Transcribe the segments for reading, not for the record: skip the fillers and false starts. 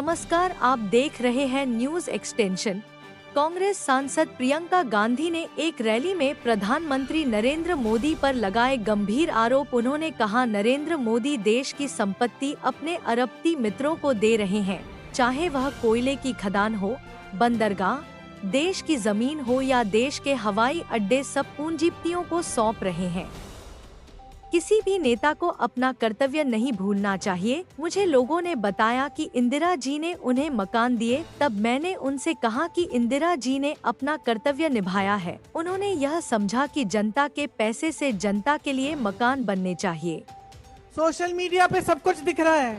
नमस्कार, आप देख रहे हैं न्यूज एक्सटेंशन। कांग्रेस सांसद प्रियंका गांधी ने एक रैली में प्रधानमंत्री नरेंद्र मोदी पर लगाए गंभीर आरोप। उन्होंने कहा, नरेंद्र मोदी देश की संपत्ति अपने अरबपति मित्रों को दे रहे हैं, चाहे वह कोयले की खदान हो, बंदरगाह, देश की जमीन हो या देश के हवाई अड्डे, सब पूंजीपतियों को सौंप रहे हैं। किसी भी नेता को अपना कर्तव्य नहीं भूलना चाहिए। मुझे लोगों ने बताया कि इंदिरा जी ने उन्हें मकान दिए, तब मैंने उनसे कहा कि इंदिरा जी ने अपना कर्तव्य निभाया है। उन्होंने यह समझा कि जनता के पैसे से जनता के लिए मकान बनने चाहिए। सोशल मीडिया पे सब कुछ दिख रहा है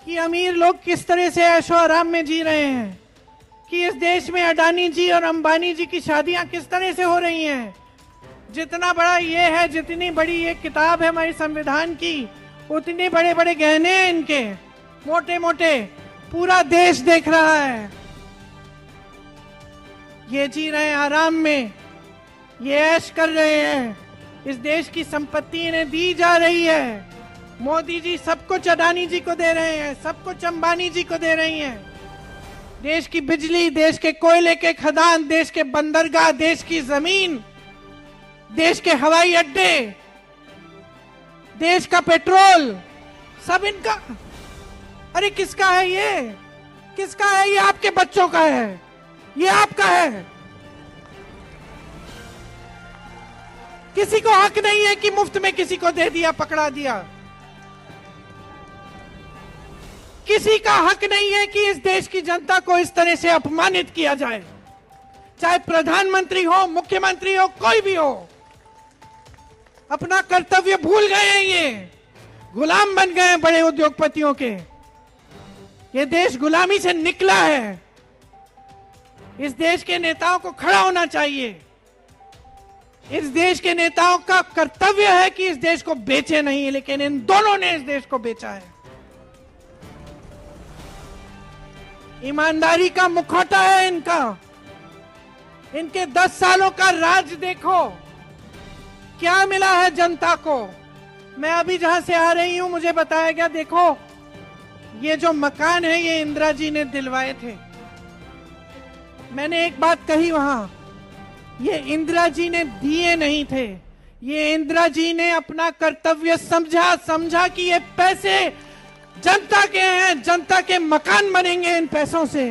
कि अमीर लोग किस तरह से ऐशो आराम में जी रहे हैं, कि इस देश में अडानी जी और अंबानी जी की शादियां किस तरह से हो रही हैं। जितना बड़ा ये है, जितनी बड़ी ये किताब है हमारे संविधान की, उतने बड़े बड़े गहने हैं इनके, मोटे मोटे, पूरा देश देख रहा है। ये जी रहे हैं आराम में, ये ऐश कर रहे हैं, इस देश की संपत्ति इन्हें दी जा रही है। मोदी जी सब कुछ अडानी जी को दे रहे हैं, सब कुछ अंबानी जी को दे रही हैं। देश की बिजली, देश के कोयले के खदान, देश के बंदरगाह, देश की जमीन, देश के हवाई अड्डे, देश का पेट्रोल, सब इनका। अरे किसका है ये? किसका है ये? आपके बच्चों का है, ये आपका है। किसी को हक नहीं है कि मुफ्त में किसी को दे दिया, पकड़ा दिया। किसी का हक नहीं है कि इस देश की जनता को इस तरह से अपमानित किया जाए, चाहे प्रधानमंत्री हो, मुख्यमंत्री हो, कोई भी हो। अपना कर्तव्य भूल गए हैं, ये गुलाम बन गए हैं बड़े उद्योगपतियों के। ये देश गुलामी से निकला है। इस देश के नेताओं को खड़ा होना चाहिए। इस देश के नेताओं का कर्तव्य है कि इस देश को बेचे नहीं, लेकिन इन दोनों ने इस देश को बेचा है। ईमानदारी का मुखौटा है इनका। इनके 10 सालों का राज देखो, क्या मिला है जनता को। मैं अभी जहां से आ रही हूं, मुझे बताया गया, देखो ये जो मकान है ये इंदिरा जी ने दिलवाए थे। मैंने एक बात कही वहां, ये इंदिरा जी ने दिए नहीं थे, ये इंदिरा जी ने अपना कर्तव्य समझा कि ये पैसे जनता के हैं, जनता के मकान बनेंगे इन पैसों से।